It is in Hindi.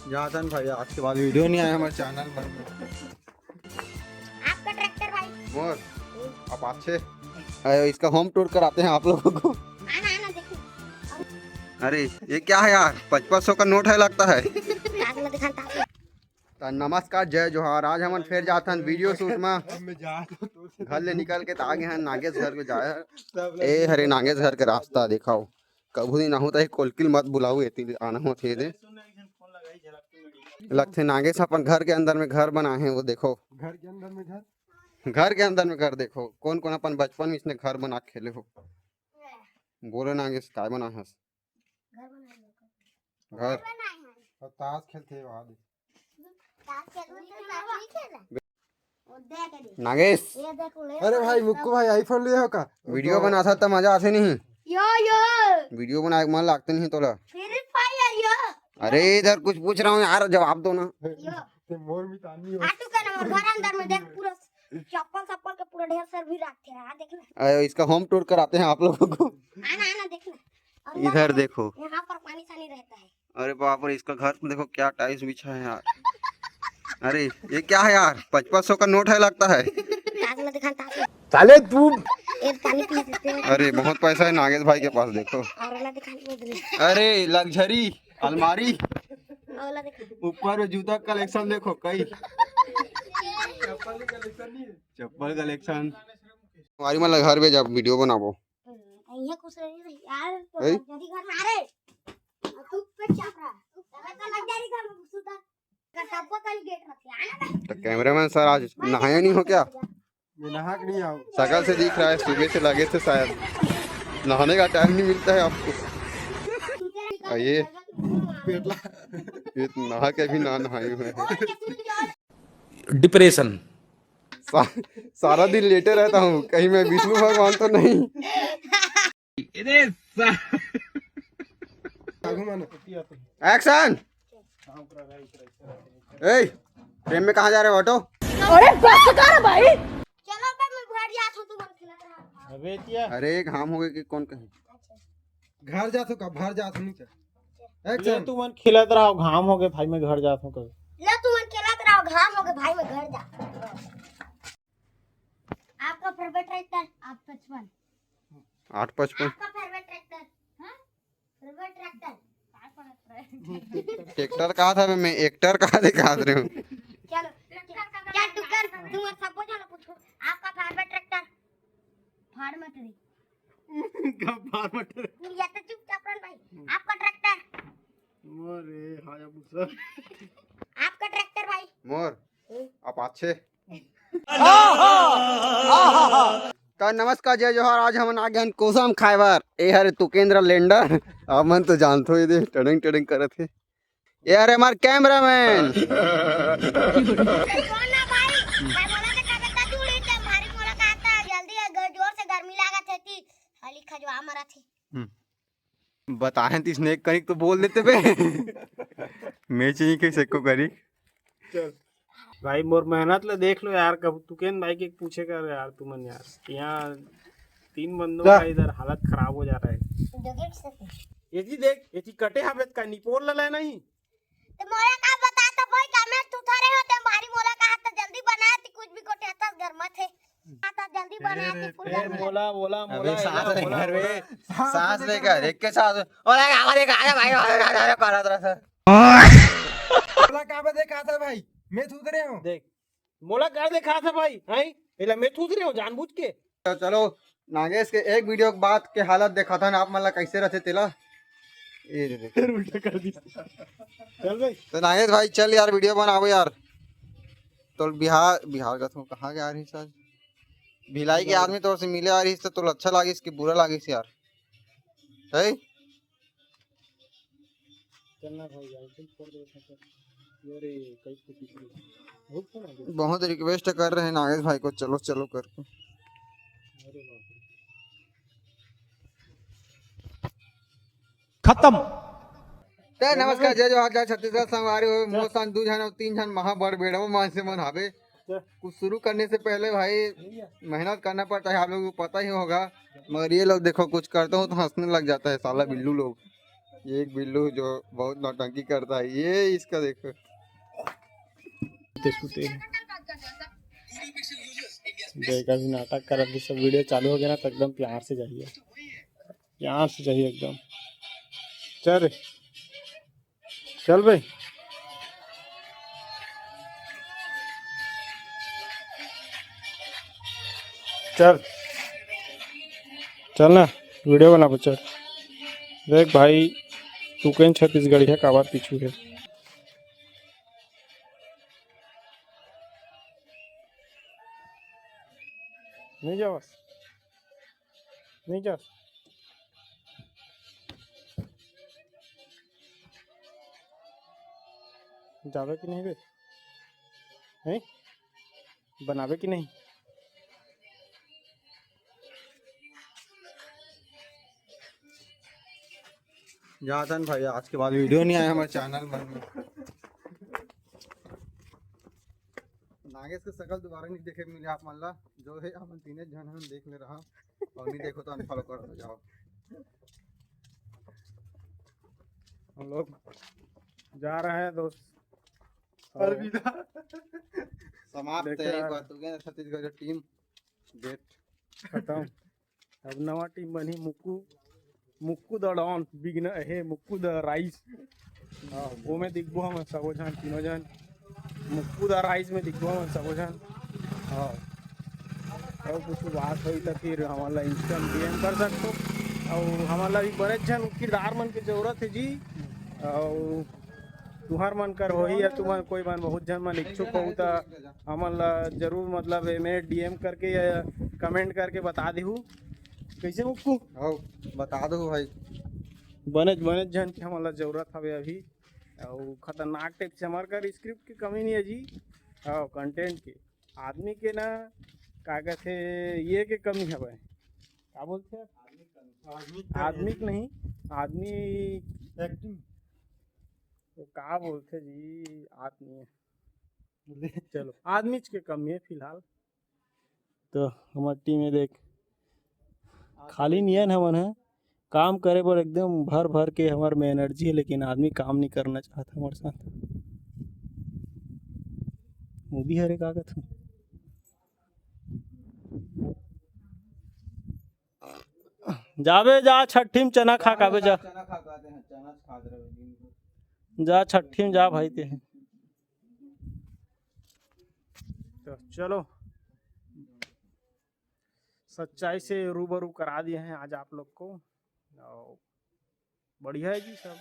जातन भाई आज के बाद वीडियो नहीं आया हमारे चैनल पर। आपका ट्रैक्टर भाई मोर अब अच्छे इसका होम टूर कराते हैं आप लोगों को। आना आना देखो। अरे ये क्या है यार, 5500 का नोट है लगता है। ताकला दिखाता है। तो नमस्कार, जय जोहार। आज हम फिर जाते हैं वीडियो शूट में। घर ले निकल के आगे हैं नागेश घर को जाए। ए हरे नागेश घर के रास्ता दिखाओ। कभू नहीं ना होता है, कोलकिल मत बुलाओ, ये आना हो थे दे लगते नागेश अपन घर के अंदर में घर बनाए हैं। वो देखो घर के अंदर में घर देखो कौन कौन अपन बचपन में इसने घर बना खेले हो। बोलो नागेश काय बना है? घर और ताश खेलते हैं वहाँ। नागेश अरे भाई मुक्कू भाई आईफोन लिया हो का? वीडियो बना था तो मजा आते नहीं। यो यो वीडियो बना मन लगते नहीं तोला। फ्री फायर यो। अरे इधर कुछ पूछ रहा हूँ यार, जवाब दो ना। यो मोर मितानी हो आटू का नंबर घर अंदर में देख पूरा चप्पल के पूरा ढेर सर भी रखते हैं। आ देख ना इसका होम टूर कराते हैं आप लोगों को। आना आना देख ना इधर देखो। यहाँ पर पानी सानी रहता है। अरे बाप रे, इसका घर देखो क्या टाइल्स बिछा है यार। अरे ये क्या है यार, 5500 का नोट है लगता है। ताकला दिखाता है। साले तू एक पानी पी देते हैं। अरे बहुत पैसा है नागेश भाई के पास, देखो। और वाला दिखाने दे। अरे लग्जरी अलमारी, और वाला दिखा। ऊपर जूता कलेक्शन देखो कई। चप्पल कलेक्शन हमारी मतलब घर में जब वीडियो बनाबो ये कुछ नहीं यार तो लग्जरी घर में। अरे तू पे चाप रहा तो लग्जरी घर में सुता का सबको कल गेट रखे आना। तो कैमरामैन सर आज नहाया नहीं हो क्या? मैं नहा के नहीं आऊँ। शकल से दिख रहा है, सुबह से लगे थे शायद। नहाने का टाइम नहीं मिलता है आपको। ये नहा के भी ना नहाए हुए हैं। डिप्रेशन सारा दिन लेटे रहता हूँ, कहीं मैं विष्णु भगवान तो नहीं। एक्शन। ए ट्रेन में कहाँ जा रहे हो ऑटो? अरे बस कर भाई। चलो बे मैं घर जात हूं, तू मन खिला रहा। अबे क्या अरे घाम हो गए कि कौन कहे। घर जा तो कब घर जा तो नहीं ले एक्शन। तू मन खिलत रहा घाम हो गए भाई मैं घर जाता हूँ कभी। ले तू मन खिला रहा, घाम हो गए भाई मैं घर जा। आपका फेवरेट ट्रैक्टर 855। 855 आपका फेवरेट ट्रैक्टर हां फेवरेट ट्रैक्टर ट्रैक्टर कहा था, मैं एक्टर कहा दिखा रहे हूँ। चलो क्या टुकर तुम सबको चलो पूछो आपका फेवरेट ट्रैक्टर। फार्मेटरी कब बार मटर। या तो चुपचाप रह भाई। आपका ट्रैक्टर अरे हायाबुसा। आपका ट्रैक्टर भाई मोर आप अच्छे। तो नमस्कार जय जोहार। आज हम आ गए कोसम खाइबर ए हरे तुकेंद्र लेंडर। आप मन तो जानते हो, ये टडिंग टडिंग करे थे। ये हरे हमारे कैमरामैन। कौन ना भाई मैं बोला था कब तक जुड़ी थे हमारी मुलाकात था जल्दी जोर से गर्मी लागत है थी खाली खजवा मरा थी। बताए तो स्नेक करी तो बोल देते बे। मैं चाहिए कैसे को करी। चल भाई मोर मेहनत ले देख लो यार, कब तुकेन भाई के पूछे कर यार तुमन यार। यहाँ 3 बंदों का इधर हालत खराब हो जा रहा है। जगह किससे ये जी देख ये जी कटे हावेत का निपोर लला नहीं। तो मोला का बता तो भाई कमेंट तू थारे होते हमारी मोला का हाथ जल्दी बना थी कुछ भी कोटे हाथ घर में थे हाथ जल्दी बना थी फुल फिर बोला बोला अबे सांस बोला, लेकर बोला। वे सांस लेकर एक के साथ और हमारे कहा भाई अरे करा था बोला का देखा था भाई मैं थूद रहे हूँ। देख मोला कर देखा था भाई हैं एला मैं थूद रहे हो जानबूझ के। तो चलो नागेश के एक वीडियो के बाद के हालत देखा था ना आप, मतलब कैसे रहते तेला। ये देख फिर उल्टा कर दी। चल भाई तो नागेश भाई चल यार वीडियो बनाओ यार। तो बिहार का तो कहाँ गया रही सर भिलाई के आदमी तो से मिले आ रही तो अच्छा लगी इसकी बुरा लगी यार है। चलना भाई यार चल छोड़ दे अरे कई कुछ बहुत रिक्वेस्ट कर रहे हैं नागेश भाई को, चलो चलो करके। अरे बाप रे खत्म। तो नमस्कार जय जोहार जय छत्तीसगढ़ संगवारी हो मोसान 2 जन और 3 जन महा बड़ बेड़ो मान से मन हावे। कुछ शुरू करने से पहले भाई मेहनत करना पड़ता है, आप लोगों को पता ही होगा। मगर ये लोग देखो कुछ करता हूँ तो हंसने लग जाता है साला बिल्लू लोग। ये एक बिल्लू जो बहुत नौटंकी करता है, ये इसका देखो। सूते देखा भी नाटक कर अभी सब वीडियो चालू हो गया ना तो एकदम प्यार से जाइए, प्यार से जाइए एकदम। चल रे चल भाई, चल चल ना वीडियो बना बच्चा। देख भाई तू कहीं छत्तीसगढ़ी है काबार पीछू है। नहीं जाओ नहीं जा, जावे कि नहीं बे, हैं बनावे कि नहीं। जातन भाई आज के बाद वीडियो नहीं आया हमारे चैनल में। नागेश के शकल दोबारा नहीं देखे मिले आप मान ला, जो है हम तीन जन हम देख ले रहा और नहीं देखो तो अनफॉलो कर दो जाओ। हम लोग जा रहे हैं दोस्त, अलविदा। समाप्त है एक बार तो गया छत्तीसगढ़ टीम डेट खत्म। अब नवा टीम बनी मुक्कू द डॉन बिगन है मुक्कू द राइस। हाँ वो में दिखबो हम सबो जन तीनों जन, मुक्कू द राइस में दिखबो हम सबो जन। हाँ और कुछ बात हुई तो फिर हमारा इंस्टेंट डीएम कर सकते हो। और हमारा भी बड़े जन किरदार मन की जरूरत है जी, और तुहार मन कर हो ही या तुम कोई मन बहुत जन मन इच्छुक हो तो हमारा जरूर मतलब में डीएम करके या कमेंट करके बता देहू कैसे मुक्कू। हो बता दो भाई, बने जन की हमारा जरूरत हवे अभी। और खतरनाक टाइप से हमारे घर स्क्रिप्ट की कमी नहीं है जी, और कंटेंट के आदमी के ना का कहते ये के कमी है भाई, क्या बोलते हैं आदमी के नहीं, आदमी एक्टिंग तो क्या बोलते जी आदमी है, चलो आदमी के कमी है फिलहाल। तो हमारी टीम में देख खाली नियन हमन है, काम करे पर एकदम भर भर के हमारे में एनर्जी है, लेकिन आदमी काम नहीं करना चाहता हमारे साथ। मोदी हरे का कहता जाबे जा छठी में चना खा काबे जा, जा छठी में जा भाई ते। तो चलो सच्चाई से रूबरू करा दिए हैं आज आप लोग को, बढ़िया है जी सब।